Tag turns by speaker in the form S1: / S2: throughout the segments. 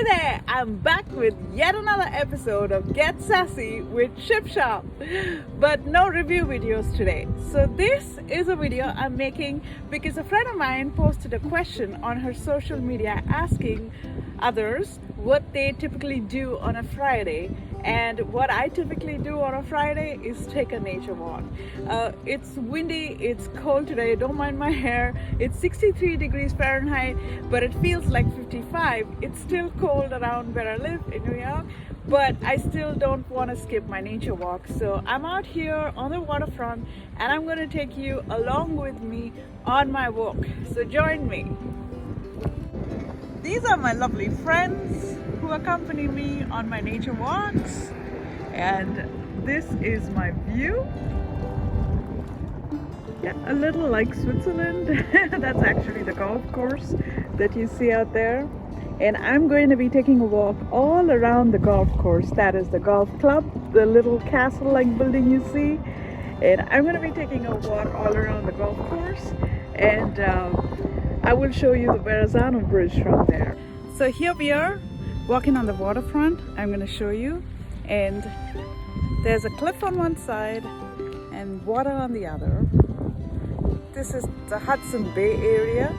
S1: Hey there, I'm back with yet another episode of Get Sassy with ShipShop, but no review videos today. So this is a video I'm making because a friend of mine posted a question on her social media asking others what they typically do on a Friday. And what I typically do on a Friday is take a nature walk. It's windy, it's cold today, don't mind my hair. It's 63 degrees Fahrenheit, but it feels like 55. It's still cold around where I live in New York, but I still don't want to skip my nature walk. So I'm out here on the waterfront and I'm going to take you along with me on my walk. So join me. These are my lovely friends who accompany me on my nature walks, and this is my view. Yeah, a little like Switzerland. That's actually the golf course that you see out there, and I'm going to be taking a walk all around the golf course. That is the golf club, the little castle like building you see, and I'm going to be taking a walk all around the golf course, and I will show you the Verrazano Bridge from there. So here we are walking on the waterfront. I'm going to show you, and there's a cliff on one side and water on the other. This is the Hudson Bay area.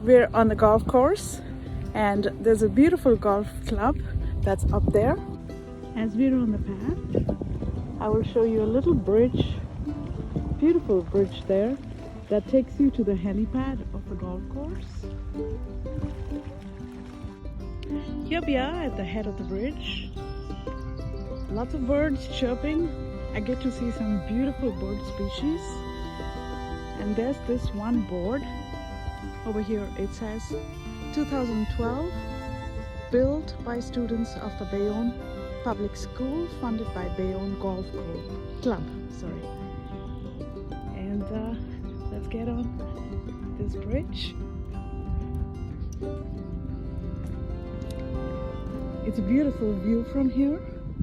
S1: We're on the golf course and there's a beautiful golf club that's up there. As we're on the path, I will show you a little bridge, beautiful bridge there that takes you to the helipad of the golf course. Here we are at the head of the bridge. Lots of birds chirping. I get to see some beautiful bird species. And there's this one board over here. It says 2012, built by students of the Bayonne Public School, funded by Bayonne Golf Club. And let's get on this bridge. It's a beautiful view from here,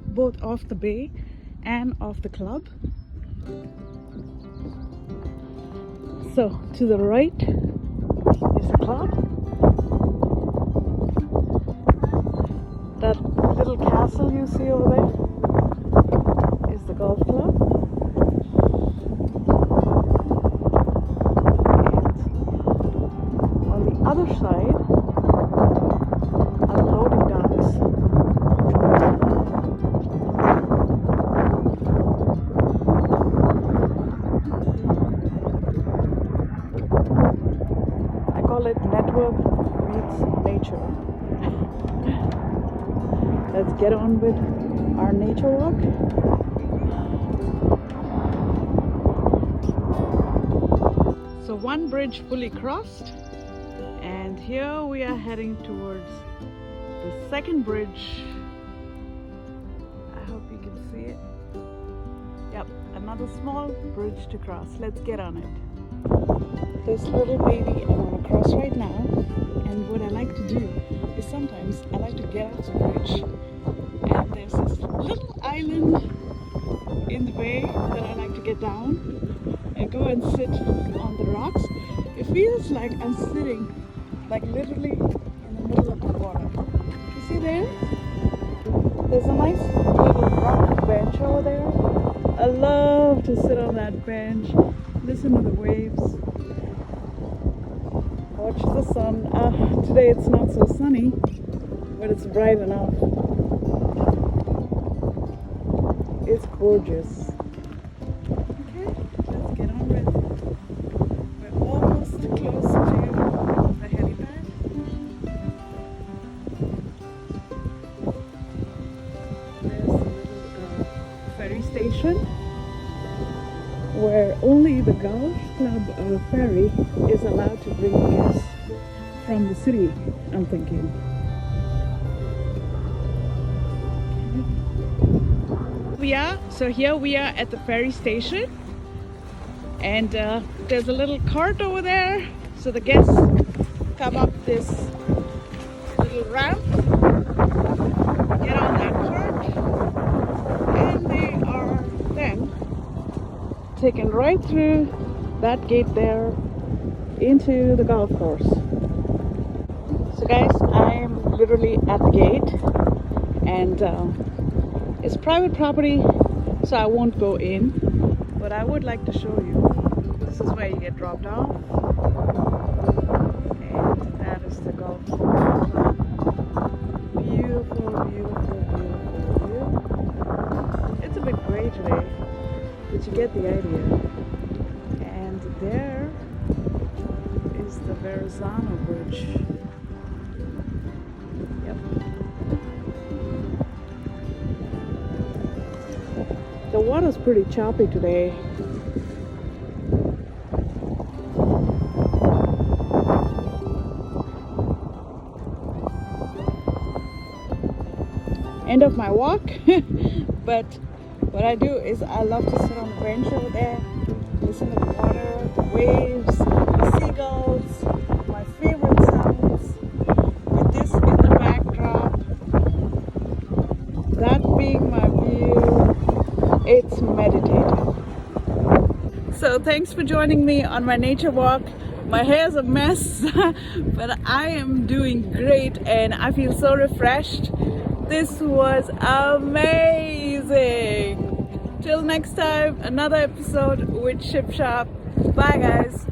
S1: both off the bay and off the club. So to the right is the club. That little castle you see over there is the golf club. And on the other side are the loading docks. I call it network meets nature. Let's get on with our nature walk. So one bridge fully crossed, and here we are heading towards the second bridge. I hope you can see it. Yep, another small bridge to cross. Let's get on it. This little baby I'm on a cross right now, and what I like to do is sometimes I like to get off the bridge, and there's this little island in the bay that I like to get down and go and sit on the rocks. It feels like I'm sitting like literally in the middle of the water. You see there? There's a nice little rock bench over there. I love to sit on that bench, listen to the waves, watch the sun. Today it's not so sunny, but it's bright enough. It's gorgeous. Okay, let's get on with it. We're almost close to the helipad. There's a little ferry station where only the golf club ferry is allowed to bring guests from the city, I'm thinking. Here we are at the ferry station, and there's a little cart over there, so the guests come up this little ramp, get on that cart, and they are then taken right through that gate there into the golf course. So guys, I'm literally at the gate, and it's private property, so I won't go in, but I would like to show you. This is where you get dropped off, and that is the golf club. Beautiful, beautiful, beautiful view. It's a bit gray today, but you get the idea. And there is the Verrazano Bridge. Yep. The water's pretty choppy today. End of my walk. But what I do is I love to sit on the bench over there, listen to the water, the waves, the seagulls, my favorite sounds, with this in the backdrop, that being my view. It's meditative. So thanks for joining me on my nature walk. My hair's a mess, but I am doing great and I feel so refreshed. This was amazing. Till next time, another episode with ShipShop. Bye guys.